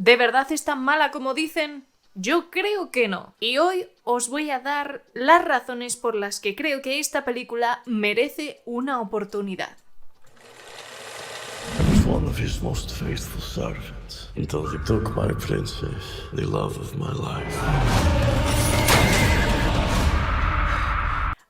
¿De verdad es tan mala como dicen? Yo creo que no. Y hoy os voy a dar las razones por las que creo que esta película merece una oportunidad. One of his most faithful servants, until he took my princess, the love of my life.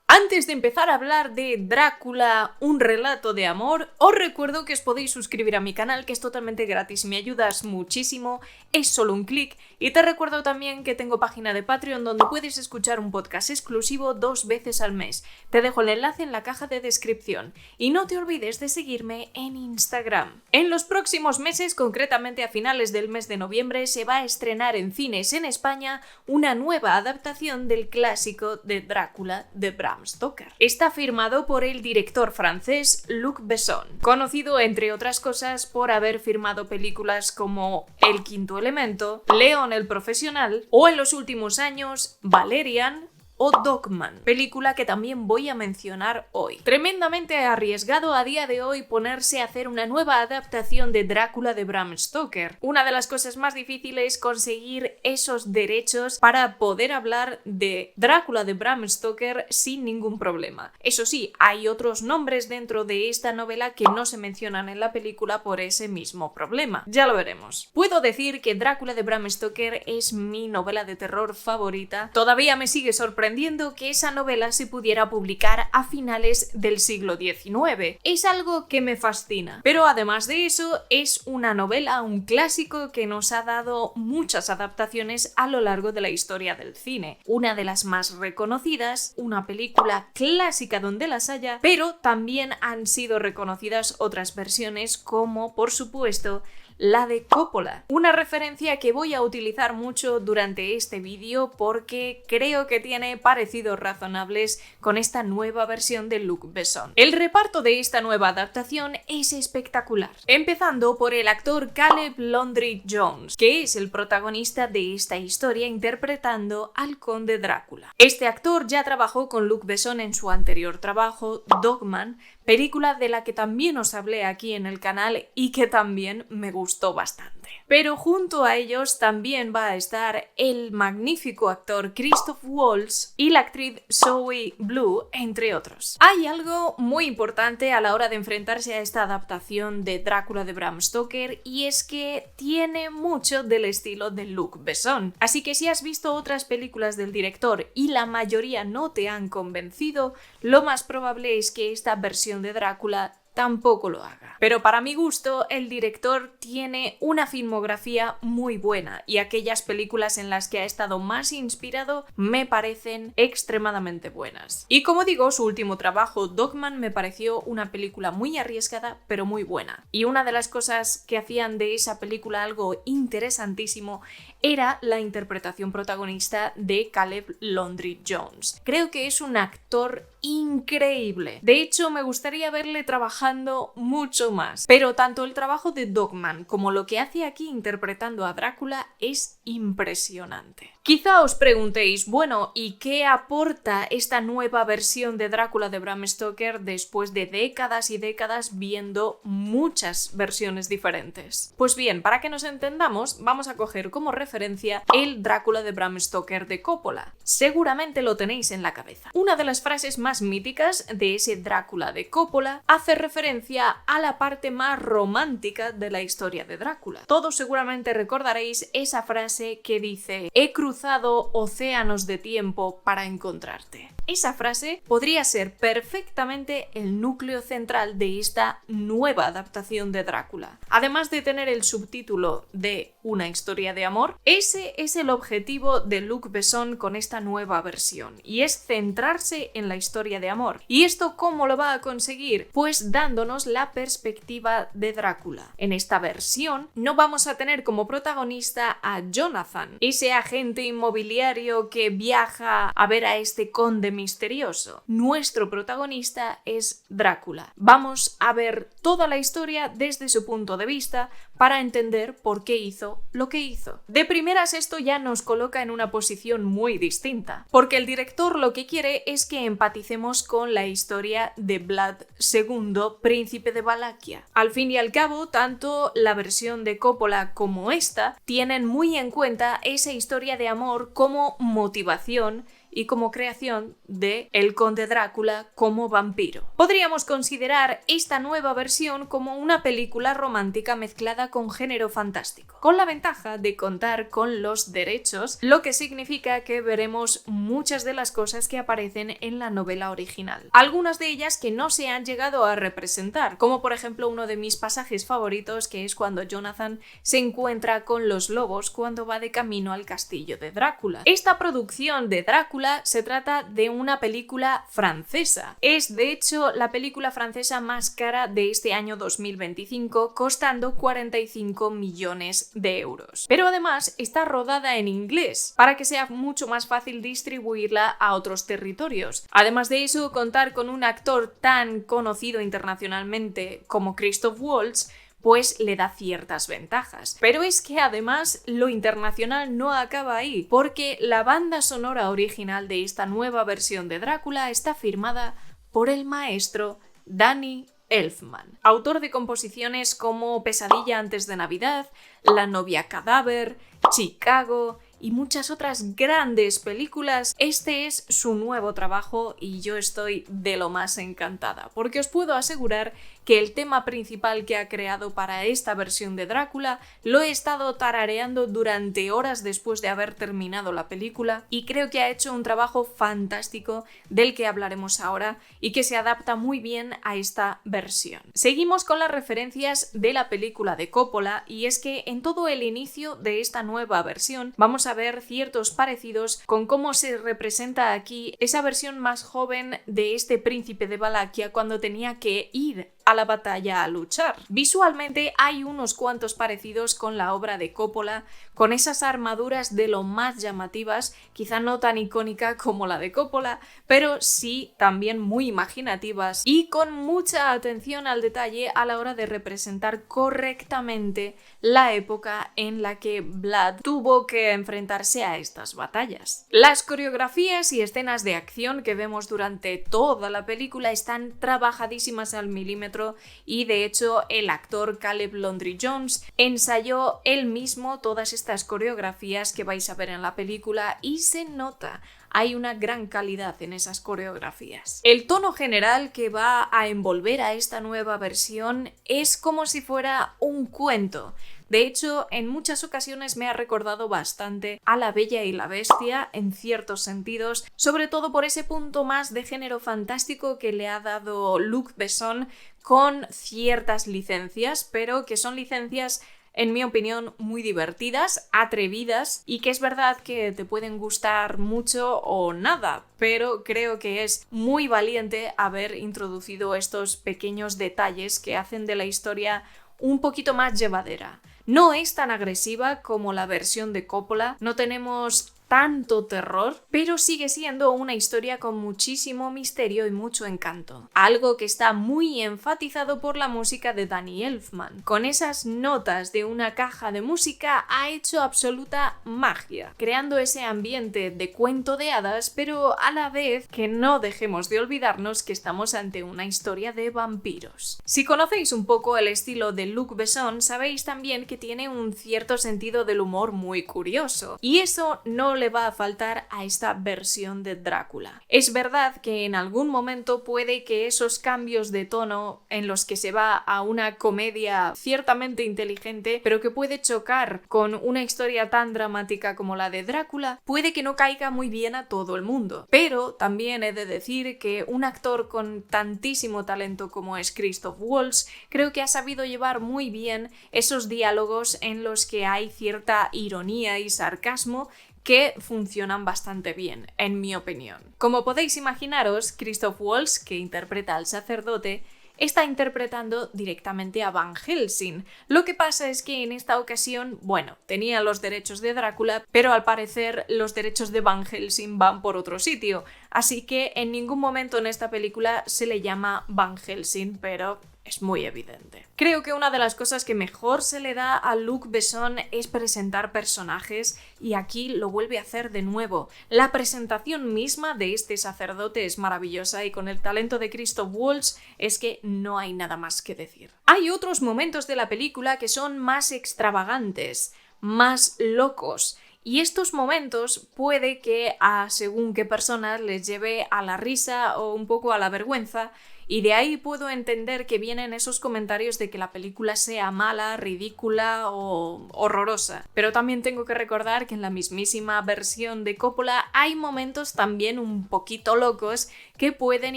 Antes de empezar a hablar de Drácula, un relato de amor, os recuerdo que os podéis suscribir a mi canal, que es totalmente gratis y me ayudas muchísimo, es solo un clic. Y te recuerdo también que tengo página de Patreon donde puedes escuchar un podcast exclusivo 2 veces al mes. Te dejo el enlace en la caja de descripción. Y no te olvides de seguirme en Instagram. En los próximos meses, concretamente a finales del mes de noviembre, se va a estrenar en cines en España una nueva adaptación del clásico de Drácula de Bram Stoker. Está firmado por el director francés Luc Besson, conocido entre otras cosas por haber firmado películas como El quinto elemento, León el profesional o en los últimos años Valerian o Dogman, película que también voy a mencionar hoy. Tremendamente arriesgado a día de hoy ponerse a hacer una nueva adaptación de Drácula de Bram Stoker. Una de las cosas más difíciles es conseguir esos derechos para poder hablar de Drácula de Bram Stoker sin ningún problema. Eso sí, hay otros nombres dentro de esta novela que no se mencionan en la película por ese mismo problema. Ya lo veremos. Puedo decir que Drácula de Bram Stoker es mi novela de terror favorita. Todavía me sigue sorprendiendo que esa novela se pudiera publicar a finales del siglo XIX. Es algo que me fascina. Pero además de eso, es una novela, un clásico que nos ha dado muchas adaptaciones a lo largo de la historia del cine. Una de las más reconocidas, una película clásica donde las haya, pero también han sido reconocidas otras versiones como, por supuesto, la de Coppola. Una referencia que voy a utilizar mucho durante este vídeo porque creo que tiene parecidos razonables con esta nueva versión de Luc Besson. El reparto de esta nueva adaptación es espectacular, empezando por el actor Caleb Landry Jones, que es el protagonista de esta historia interpretando al conde Drácula. Este actor ya trabajó con Luc Besson en su anterior trabajo, Dogman, película de la que también os hablé aquí en el canal y que también me gustó bastante. Pero junto a ellos también va a estar el magnífico actor Christoph Waltz y la actriz Zoe Blue, entre otros. Hay algo muy importante a la hora de enfrentarse a esta adaptación de Drácula de Bram Stoker y es que tiene mucho del estilo de Luc Besson. Así que si has visto otras películas del director y la mayoría no te han convencido, lo más probable es que esta versión de Drácula tampoco lo haga. Pero para mi gusto, el director tiene una filmografía muy buena y aquellas películas en las que ha estado más inspirado me parecen extremadamente buenas. Y como digo, su último trabajo, Dogman, me pareció una película muy arriesgada, pero muy buena. Y una de las cosas que hacían de esa película algo interesantísimo era la interpretación protagonista de Caleb Landry Jones. Creo que es un actor increíble. De hecho, me gustaría verle trabajando mucho más. Pero tanto el trabajo de Dogman como lo que hace aquí interpretando a Drácula es impresionante. Quizá os preguntéis, bueno, ¿y qué aporta esta nueva versión de Drácula de Bram Stoker después de décadas y décadas viendo muchas versiones diferentes? Pues bien, para que nos entendamos, vamos a coger como referencia el Drácula de Bram Stoker de Coppola. Seguramente lo tenéis en la cabeza. Una de las frases más míticas de ese Drácula de Coppola hace referencia a la parte más romántica de la historia de Drácula. Todos seguramente recordaréis esa frase que dice: "He cruzado océanos de tiempo para encontrarte". Esa frase podría ser perfectamente el núcleo central de esta nueva adaptación de Drácula. Además de tener el subtítulo de una historia de amor, ese es el objetivo de Luc Besson con esta nueva versión, y es centrarse en la historia de amor. ¿Y esto cómo lo va a conseguir? Pues dándonos la perspectiva de Drácula. En esta versión no vamos a tener como protagonista a Jonathan, ese agente agente inmobiliario que viaja a ver a este conde misterioso. Nuestro protagonista es Drácula. Vamos a ver toda la historia desde su punto de vista para entender por qué hizo lo que hizo. De primeras, esto ya nos coloca en una posición muy distinta, porque el director lo que quiere es que empaticemos con la historia de Vlad II, príncipe de Valaquia. Al fin y al cabo, tanto la versión de Coppola como esta tienen muy en cuenta esa historia de amor como motivación y como creación de el conde Drácula como vampiro. Podríamos considerar esta nueva versión como una película romántica mezclada con género fantástico, con la ventaja de contar con los derechos, lo que significa que veremos muchas de las cosas que aparecen en la novela original. Algunas de ellas que no se han llegado a representar, como por ejemplo uno de mis pasajes favoritos, que es cuando Jonathan se encuentra con los lobos cuando va de camino al castillo de Drácula. Esta producción de Drácula se trata de una película francesa. Es de hecho la película francesa más cara de este año 2025, costando 45 millones de euros. Pero además está rodada en inglés, para que sea mucho más fácil distribuirla a otros territorios. Además de eso, contar con un actor tan conocido internacionalmente como Christoph Waltz pues le da ciertas ventajas. Pero es que además lo internacional no acaba ahí, porque la banda sonora original de esta nueva versión de Drácula está firmada por el maestro Danny Elfman, autor de composiciones como Pesadilla antes de Navidad, La novia cadáver, Chicago y muchas otras grandes películas. Este es su nuevo trabajo y yo estoy de lo más encantada, porque os puedo asegurar que el tema principal que ha creado para esta versión de Drácula lo he estado tarareando durante horas después de haber terminado la película, y creo que ha hecho un trabajo fantástico del que hablaremos ahora y que se adapta muy bien a esta versión. Seguimos con las referencias de la película de Coppola, y es que en todo el inicio de esta nueva versión vamos a ver ciertos parecidos con cómo se representa aquí esa versión más joven de este príncipe de Valaquia cuando tenía que ir a la batalla a luchar. Visualmente hay unos cuantos parecidos con la obra de Coppola, con esas armaduras de lo más llamativas, quizá no tan icónica como la de Coppola, pero sí también muy imaginativas y con mucha atención al detalle a la hora de representar correctamente la época en la que Vlad tuvo que enfrentarse a estas batallas. Las coreografías y escenas de acción que vemos durante toda la película están trabajadísimas al milímetro, y de hecho el actor Caleb Landry Jones ensayó él mismo todas estas coreografías que vais a ver en la película y se nota. Hay una gran calidad en esas coreografías. El tono general que va a envolver a esta nueva versión es como si fuera un cuento. De hecho, en muchas ocasiones me ha recordado bastante a La Bella y la Bestia en ciertos sentidos, sobre todo por ese punto más de género fantástico que le ha dado Luc Besson, con ciertas licencias, pero que son licencias, en mi opinión, muy divertidas, atrevidas, y que es verdad que te pueden gustar mucho o nada, pero creo que es muy valiente haber introducido estos pequeños detalles que hacen de la historia un poquito más llevadera. No es tan agresiva como la versión de Coppola, no tenemos tanto terror, pero sigue siendo una historia con muchísimo misterio y mucho encanto. Algo que está muy enfatizado por la música de Danny Elfman. Con esas notas de una caja de música ha hecho absoluta magia, creando ese ambiente de cuento de hadas, pero a la vez que no dejemos de olvidarnos que estamos ante una historia de vampiros. Si conocéis un poco el estilo de Luc Besson, sabéis también que tiene un cierto sentido del humor muy curioso, y eso no le va a faltar a esta versión de Drácula. Es verdad que en algún momento puede que esos cambios de tono en los que se va a una comedia ciertamente inteligente, pero que puede chocar con una historia tan dramática como la de Drácula, puede que no caiga muy bien a todo el mundo. Pero también he de decir que un actor con tantísimo talento como es Christoph Waltz, creo que ha sabido llevar muy bien esos diálogos en los que hay cierta ironía y sarcasmo que funcionan bastante bien, en mi opinión. Como podéis imaginaros, Christoph Waltz, que interpreta al sacerdote, está interpretando directamente a Van Helsing. Lo que pasa es que en esta ocasión, bueno, tenía los derechos de Drácula, pero al parecer los derechos de Van Helsing van por otro sitio, así que en ningún momento en esta película se le llama Van Helsing, pero es muy evidente. Creo que una de las cosas que mejor se le da a Luc Besson es presentar personajes, y aquí lo vuelve a hacer de nuevo. La presentación misma de este sacerdote es maravillosa, y con el talento de Christoph Waltz es que no hay nada más que decir. Hay otros momentos de la película que son más extravagantes, más locos, y estos momentos puede que a según qué personas les lleve a la risa o un poco a la vergüenza, y de ahí puedo entender que vienen esos comentarios de que la película sea mala, ridícula o horrorosa. Pero también tengo que recordar que en la mismísima versión de Coppola hay momentos también un poquito locos que pueden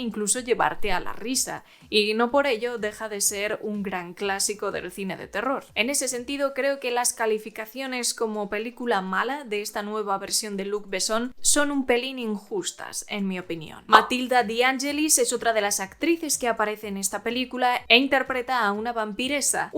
incluso llevarte a la risa, y no por ello deja de ser un gran clásico del cine de terror. En ese sentido, creo que las calificaciones como película mala de esta nueva versión de Luc Besson son un pelín injustas, en mi opinión. Matilda De Angelis es otra de las actrices que aparece en esta película e interpreta a una vampiresa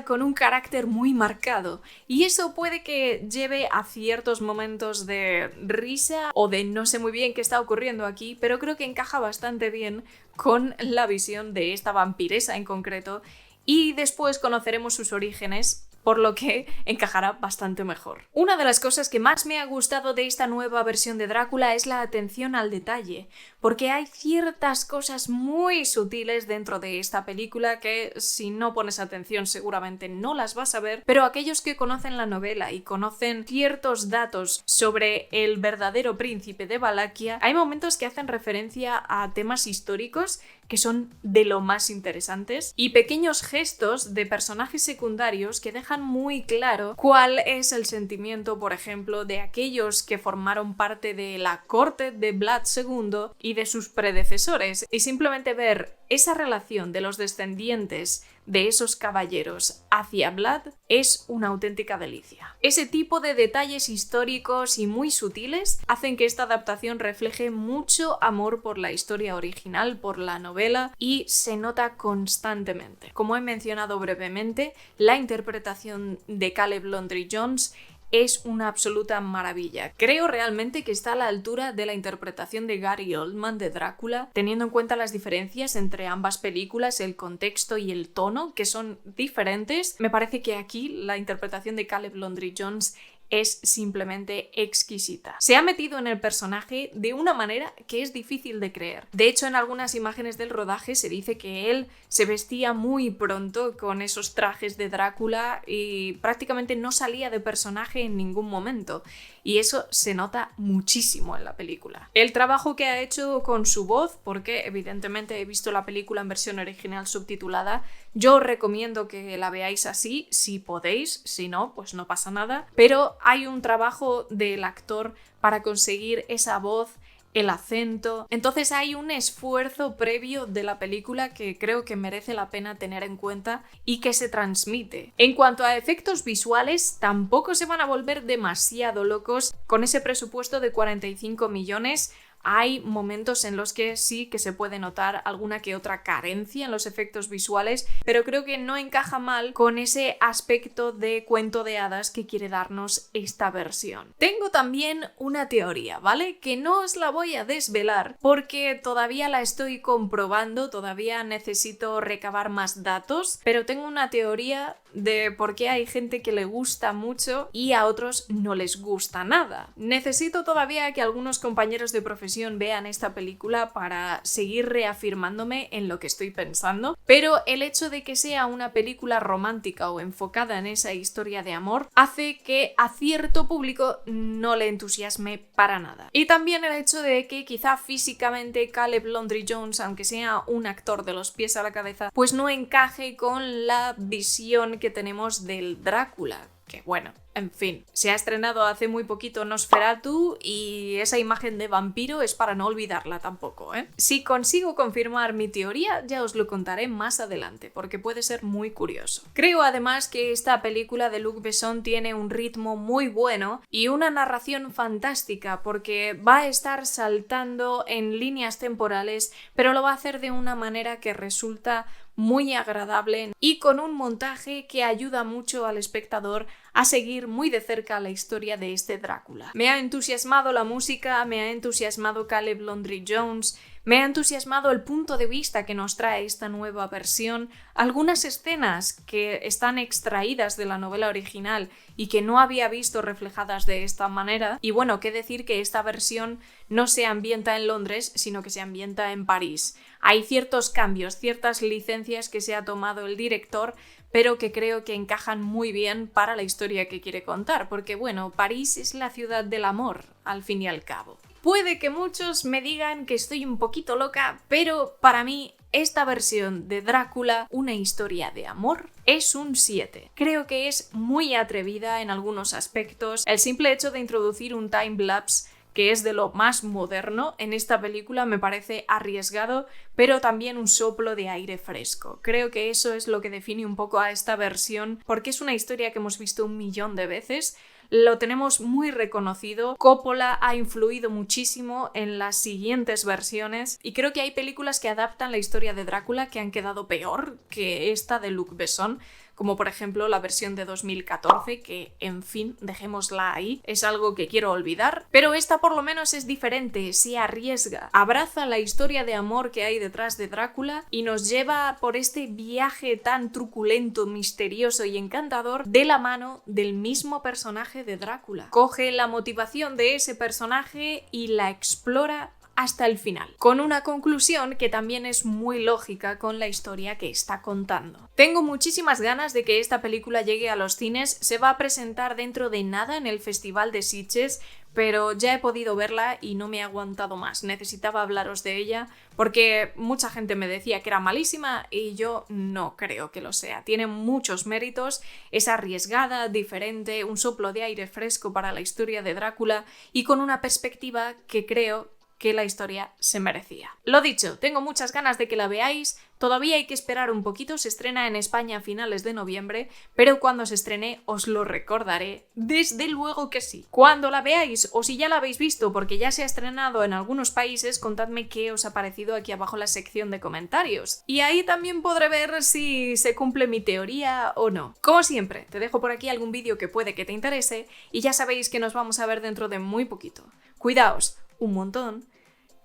con un carácter muy marcado, y eso puede que lleve a ciertos momentos de risa o de no sé muy bien qué está ocurriendo aquí, pero creo que encaja bastante bien con la visión de esta vampiresa en concreto, y después conoceremos sus orígenes, por lo que encajará bastante mejor. Una de las cosas que más me ha gustado de esta nueva versión de Drácula es la atención al detalle, porque hay ciertas cosas muy sutiles dentro de esta película que si no pones atención seguramente no las vas a ver, pero aquellos que conocen la novela y conocen ciertos datos sobre el verdadero príncipe de Valaquia, hay momentos que hacen referencia a temas históricos que son de lo más interesantes, y pequeños gestos de personajes secundarios que dejan muy claro cuál es el sentimiento, por ejemplo, de aquellos que formaron parte de la corte de Vlad II y de sus predecesores, y simplemente ver esa relación de los descendientes de esos caballeros hacia Vlad es una auténtica delicia. Ese tipo de detalles históricos y muy sutiles hacen que esta adaptación refleje mucho amor por la historia original, por la novela, y se nota constantemente. Como he mencionado brevemente, la interpretación de Caleb Landry Jones es una absoluta maravilla. Creo realmente que está a la altura de la interpretación de Gary Oldman de Drácula, teniendo en cuenta las diferencias entre ambas películas, el contexto y el tono, que son diferentes. Me parece que aquí la interpretación de Caleb Landry Jones es simplemente exquisita. Se ha metido en el personaje de una manera que es difícil de creer. De hecho, en algunas imágenes del rodaje se dice que él se vestía muy pronto con esos trajes de Drácula y prácticamente no salía de personaje en ningún momento. Y eso se nota muchísimo en la película. El trabajo que ha hecho con su voz, porque evidentemente he visto la película en versión original subtitulada, yo os recomiendo que la veáis así, si podéis, si no, pues no pasa nada. Pero hay un trabajo del actor para conseguir esa voz, el acento. Entonces hay un esfuerzo previo de la película que creo que merece la pena tener en cuenta y que se transmite. En cuanto a efectos visuales, tampoco se van a volver demasiado locos. Con ese presupuesto de 45 millones, hay momentos en los que sí que se puede notar alguna que otra carencia en los efectos visuales, pero creo que no encaja mal con ese aspecto de cuento de hadas que quiere darnos esta versión. Tengo también una teoría, ¿vale? Que no os la voy a desvelar porque todavía la estoy comprobando, todavía necesito recabar más datos, pero tengo una teoría de por qué hay gente que le gusta mucho y a otros no les gusta nada. Necesito todavía que algunos compañeros de profesión vean esta película para seguir reafirmándome en lo que estoy pensando, pero el hecho de que sea una película romántica o enfocada en esa historia de amor hace que a cierto público no le entusiasme para nada. Y también el hecho de que quizá físicamente Caleb Landry Jones, aunque sea un actor de los pies a la cabeza, pues no encaje con la visión que tenemos del Drácula, que bueno, En fin, se ha estrenado hace muy poquito Nosferatu y esa imagen de vampiro es para no olvidarla tampoco, ¿eh? Si consigo confirmar mi teoría, ya os lo contaré más adelante, porque puede ser muy curioso. Creo además que esta película de Luc Besson tiene un ritmo muy bueno y una narración fantástica, porque va a estar saltando en líneas temporales, pero lo va a hacer de una manera que resulta muy agradable y con un montaje que ayuda mucho al espectador a seguir muy de cerca la historia de este Drácula. Me ha entusiasmado la música, me ha entusiasmado Caleb Landry Jones, me ha entusiasmado el punto de vista que nos trae esta nueva versión, algunas escenas que están extraídas de la novela original y que no había visto reflejadas de esta manera. Y bueno, qué decir que esta versión no se ambienta en Londres, sino que se ambienta en París. Hay ciertos cambios, ciertas licencias que se ha tomado el director, pero que creo que encajan muy bien para la historia que quiere contar, porque bueno, París es la ciudad del amor, al fin y al cabo. Puede que muchos me digan que estoy un poquito loca, pero para mí esta versión de Drácula, una historia de amor, es un 7. Creo que es muy atrevida en algunos aspectos. El simple hecho de introducir un time-lapse que es de lo más moderno en esta película me parece arriesgado, pero también un soplo de aire fresco. Creo que eso es lo que define un poco a esta versión, porque es una historia que hemos visto 1.000.000 de veces. Lo tenemos muy reconocido. Coppola ha influido muchísimo en las siguientes versiones y creo que hay películas que adaptan la historia de Drácula que han quedado peor que esta de Luc Besson, como por ejemplo la versión de 2014, que en fin, dejémosla ahí, es algo que quiero olvidar, pero esta por lo menos es diferente, se arriesga, abraza la historia de amor que hay detrás de Drácula y nos lleva por este viaje tan truculento, misterioso y encantador de la mano del mismo personaje de Drácula. Coge la motivación de ese personaje y la explora hasta el final, con una conclusión que también es muy lógica con la historia que está contando. Tengo muchísimas ganas de que esta película llegue a los cines, se va a presentar dentro de nada en el Festival de Sitges, pero ya he podido verla y no me he aguantado más. Necesitaba hablaros de ella porque mucha gente me decía que era malísima y yo no creo que lo sea. Tiene muchos méritos, es arriesgada, diferente, un soplo de aire fresco para la historia de Drácula y con una perspectiva que creo que la historia se merecía. Lo dicho, tengo muchas ganas de que la veáis, todavía hay que esperar un poquito, se estrena en España a finales de noviembre, pero cuando se estrene os lo recordaré, desde luego que sí. Cuando la veáis, o si ya la habéis visto porque ya se ha estrenado en algunos países, contadme qué os ha parecido aquí abajo en la sección de comentarios. Y ahí también podré ver si se cumple mi teoría o no. Como siempre, te dejo por aquí algún vídeo que puede que te interese y ya sabéis que nos vamos a ver dentro de muy poquito. Cuidaos un montón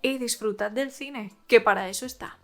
y disfrutad del cine, que para eso está.